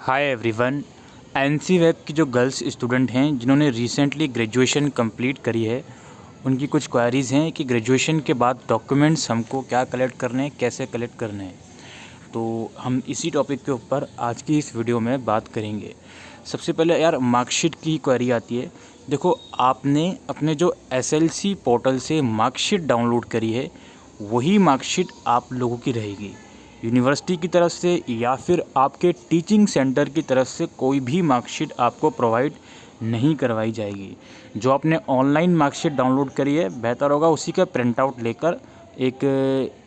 Hi everyone. NC web की जो girls student हैं जिन्होंने रिसेंटली ग्रेजुएशन कंप्लीट करी है, उनकी कुछ क्वेरीज़ हैं कि ग्रेजुएशन के बाद डॉक्यूमेंट्स हमको क्या कलेक्ट करने हैं, कैसे कलेक्ट करने हैं। तो हम इसी टॉपिक के ऊपर आज की इस वीडियो में बात करेंगे। सबसे पहले यार मार्कशीट की क्वेरी आती है। देखो, आपने अपने जो एसएलसी पोर्टल से मार्कशीट डाउनलोड करी है, वही मार्कशीट आप लोगों की रहेगी। यूनिवर्सिटी की तरफ से या फिर आपके टीचिंग सेंटर की तरफ से कोई भी मार्कशीट आपको प्रोवाइड नहीं करवाई जाएगी। जो आपने ऑनलाइन मार्कशीट डाउनलोड करी है, बेहतर होगा उसी का प्रिंट आउट लेकर एक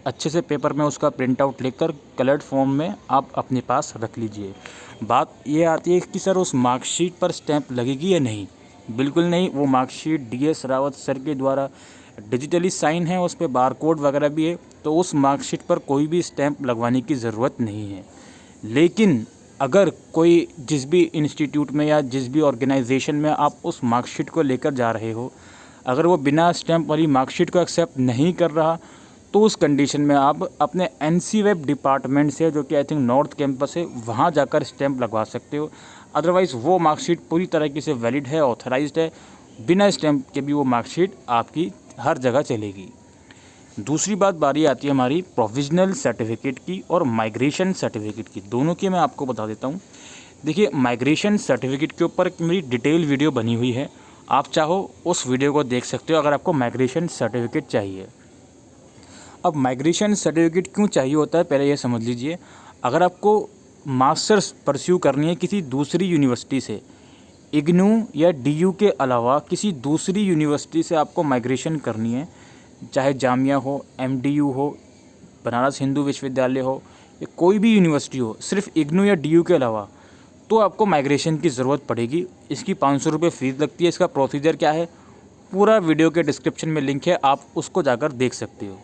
अच्छे से पेपर में उसका प्रिंट आउट लेकर कलर्ड फॉर्म में आप अपने पास रख लीजिए। बात ये आती है कि सर उस मार्कशीट पर स्टैंप लगेगी या नहीं। बिल्कुल नहीं, वो मार्कशीट डीएस रावत सर के द्वारा डिजिटली साइन है, उस पर बारकोड वगैरह भी है, तो उस मार्कशीट पर कोई भी स्टैंप लगवाने की ज़रूरत नहीं है। लेकिन अगर कोई जिस भी इंस्टीट्यूट में या जिस भी ऑर्गेनाइजेशन में आप उस मार्कशीट को लेकर जा रहे हो, अगर वो बिना स्टैंप वाली मार्कशीट को एक्सेप्ट नहीं कर रहा, तो उस कंडीशन में आप अपने एनसी वेब डिपार्टमेंट से, जो कि आई थिंक नॉर्थ कैंपस है, वहाँ जाकर स्टैंप लगवा सकते हो। अदरवाइज़ वो मार्कशीट पूरी तरीके से वैलिड है, ऑथराइज्ड है। बिना स्टैंप के भी वो मार्कशीट आपकी हर जगह चलेगी। दूसरी बारी आती है हमारी प्रोविजनल सर्टिफिकेट की और माइग्रेशन सर्टिफिकेट की। दोनों की मैं आपको बता देता हूँ। देखिए, माइग्रेशन सर्टिफिकेट के ऊपर मेरी डिटेल वीडियो बनी हुई है, आप चाहो उस वीडियो को देख सकते हो अगर आपको माइग्रेशन सर्टिफिकेट चाहिए। अब माइग्रेशन सर्टिफिकेट क्यों चाहिए होता है, पहले ये समझ लीजिए। अगर आपको मास्टर्स परस्यू करनी है किसी दूसरी यूनिवर्सिटी से, इग्नू या डीयू के अलावा किसी दूसरी यूनिवर्सिटी से आपको माइग्रेशन करनी है, चाहे जामिया हो, एमडीयू हो, बनारस हिंदू विश्वविद्यालय हो, या कोई भी यूनिवर्सिटी हो, सिर्फ इग्नू या डीयू के अलावा, तो आपको माइग्रेशन की ज़रूरत पड़ेगी। इसकी 500 रुपये फ़ीस लगती है। इसका प्रोसीजर क्या है, पूरा वीडियो के डिस्क्रिप्शन में लिंक है, आप उसको जाकर देख सकते हो।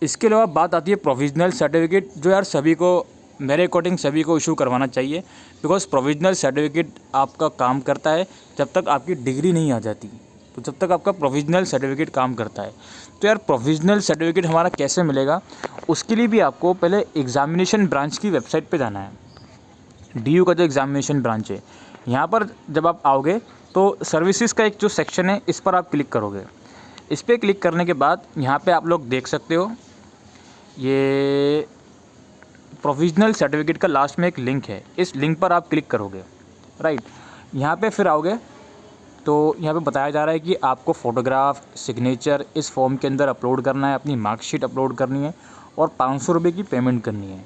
इसके अलावा बात आती है प्रोविजनल सर्टिफिकेट, जो यार सभी को, मेरे अकॉर्डिंग सभी को इशू करवाना चाहिए। बिकॉज प्रोविजनल सर्टिफिकेट आपका काम करता है जब तक आपकी डिग्री नहीं आ जाती, तो जब तक आपका प्रोविजनल सर्टिफिकेट काम करता है। तो यार प्रोविजनल सर्टिफिकेट हमारा कैसे मिलेगा, उसके लिए भी आपको पहले एग्ज़ामिनेशन ब्रांच की वेबसाइट पे जाना है। डीयू का जो एग्ज़ामिनेशन ब्रांच है, यहाँ पर जब आप आओगे तो सर्विसेज का एक जो सेक्शन है, इस पर आप क्लिक करोगे। इस पर क्लिक करने के बाद यहाँ पे आप लोग देख सकते हो, ये प्रोविजनल सर्टिफिकेट का लास्ट में एक लिंक है, इस लिंक पर आप क्लिक करोगे। राइट, यहाँ पे फिर आओगे तो यहाँ पे बताया जा रहा है कि आपको फ़ोटोग्राफ, सिग्नेचर इस फॉर्म के अंदर अपलोड करना है, अपनी मार्कशीट अपलोड करनी है और 500 रुपये की पेमेंट करनी है।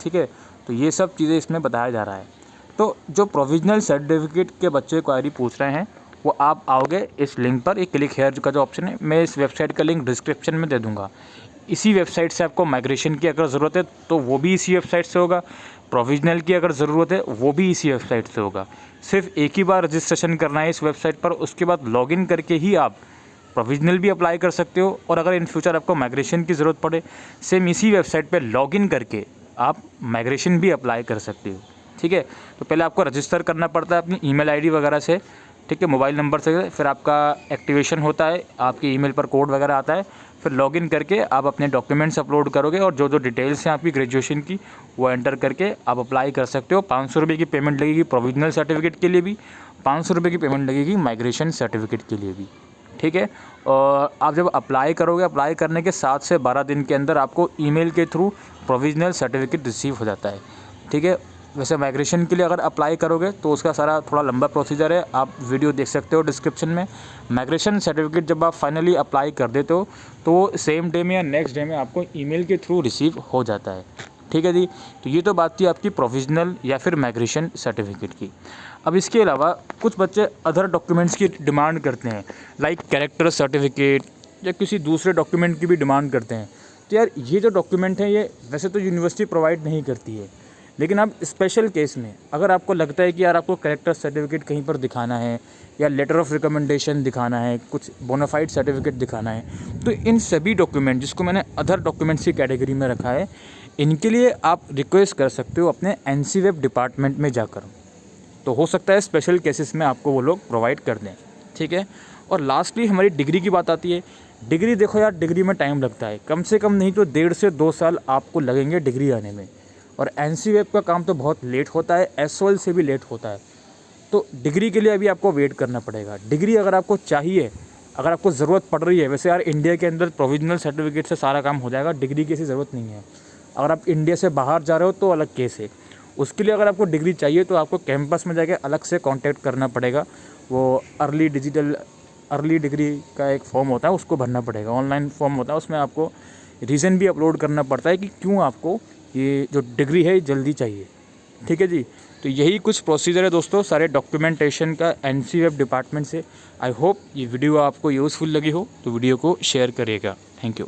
ठीक है, तो ये सब चीज़ें इसमें बताया जा रहा है। तो जो प्रोविजनल सर्टिफिकेट के बच्चे क्वेरी पूछ रहे हैं, वो आप आओगे इस लिंक पर, एक क्लिक हेयर का जो ऑप्शन है, मैं इस वेबसाइट का लिंक डिस्क्रिप्शन में दे दूँगा। इसी वेबसाइट से आपको माइग्रेशन की अगर ज़रूरत है तो वो भी इसी वेबसाइट से होगा, प्रोविजनल की अगर ज़रूरत है वो भी इसी वेबसाइट से होगा। सिर्फ एक ही बार रजिस्ट्रेशन करना है इस वेबसाइट पर, उसके बाद लॉगिन करके ही आप प्रोविजनल भी अप्लाई कर सकते हो। और अगर इन फ्यूचर आपको माइग्रेशन की ज़रूरत पड़े, सेम इसी वेबसाइट पर लॉगिन करके आप माइग्रेशन भी अप्लाई कर सकते हो। ठीक है, तो पहले आपको रजिस्टर करना पड़ता है अपनी ईमेल आईडी वगैरह से, ठीक है, मोबाइल नंबर से, फिर आपका एक्टिवेशन होता है, आपकी ईमेल पर कोड वगैरह आता है, फिर लॉगिन करके आप अपने डॉक्यूमेंट्स अपलोड करोगे और जो जो डिटेल्स हैं आपकी ग्रेजुएशन की, वो एंटर करके आप अप्लाई कर सकते हो। 500 रुपये की पेमेंट लगेगी प्रोविजनल सर्टिफिकेट के लिए भी, 500 रुपये की पेमेंट लगेगी माइग्रेशन सर्टिफिकेट के लिए भी। ठीक है, और आप जब अप्लाई करोगे, अप्लाई करने के 7 से 12 दिन के अंदर आपको ईमेल के थ्रू प्रोविजनल सर्टिफिकेट रिसीव हो जाता है। ठीक है, वैसे माइग्रेशन के लिए अगर अप्लाई करोगे तो उसका सारा थोड़ा लंबा प्रोसीजर है, आप वीडियो देख सकते हो डिस्क्रिप्शन में। माइग्रेशन सर्टिफिकेट जब आप फाइनली अप्लाई कर देते हो तो वो सेम डे में या नेक्स्ट डे में आपको ईमेल के थ्रू रिसीव हो जाता है। ठीक है जी, तो ये तो बात थी आपकी प्रोविजनल या फिर माइग्रेशन सर्टिफिकेट की। अब इसके अलावा कुछ बच्चे अदर डॉक्यूमेंट्स की डिमांड करते हैं, लाइक कैरेक्टर सर्टिफिकेट या किसी दूसरे डॉक्यूमेंट की भी डिमांड करते हैं। तो यार ये जो डॉक्यूमेंट है, ये वैसे तो यूनिवर्सिटी प्रोवाइड नहीं करती है, लेकिन अब स्पेशल केस में अगर आपको लगता है कि यार आपको कैरेक्टर सर्टिफिकेट कहीं पर दिखाना है या लेटर ऑफ रिकमेंडेशन दिखाना है, कुछ बोनाफाइड सर्टिफिकेट दिखाना है, तो इन सभी डॉक्यूमेंट, जिसको मैंने अदर डॉक्यूमेंट्स की कैटेगरी में रखा है, इनके लिए आप रिक्वेस्ट कर सकते हो अपने एनसी वेब डिपार्टमेंट में जाकर। तो हो सकता है स्पेशल केसेस में आपको वो लोग प्रोवाइड कर दें। ठीक है, और लास्टली हमारी डिग्री की बात आती है। डिग्री देखो यार, डिग्री में टाइम लगता है, कम से कम नहीं तो 1.5 से 2 साल आपको लगेंगे डिग्री आने में। और एनसी वेब का काम तो बहुत लेट होता है, एसओएल से भी लेट होता है। तो डिग्री के लिए अभी आपको वेट करना पड़ेगा। डिग्री अगर आपको चाहिए, अगर आपको ज़रूरत पड़ रही है, वैसे यार इंडिया के अंदर प्रोविजनल सर्टिफिकेट से सारा काम हो जाएगा, डिग्री की ऐसी ज़रूरत नहीं है। अगर आप इंडिया से बाहर जा रहे हो तो अलग केस है। उसके लिए अगर आपको डिग्री चाहिए तो आपको कैंपस में जाके अलग से कांटेक्ट करना पड़ेगा। वो अर्ली डिग्री का एक फॉर्म होता है, उसको भरना पड़ेगा। ऑनलाइन फॉर्म होता है, उसमें आपको रीज़न भी अपलोड करना पड़ता है कि क्यों आपको ये जो डिग्री है जल्दी चाहिए। ठीक है जी, तो यही कुछ प्रोसीजर है दोस्तों सारे डॉक्यूमेंटेशन का एनसी वेब डिपार्टमेंट से। आई होप ये वीडियो आपको यूज़फुल लगी हो, तो वीडियो को शेयर करिएगा। Thank you.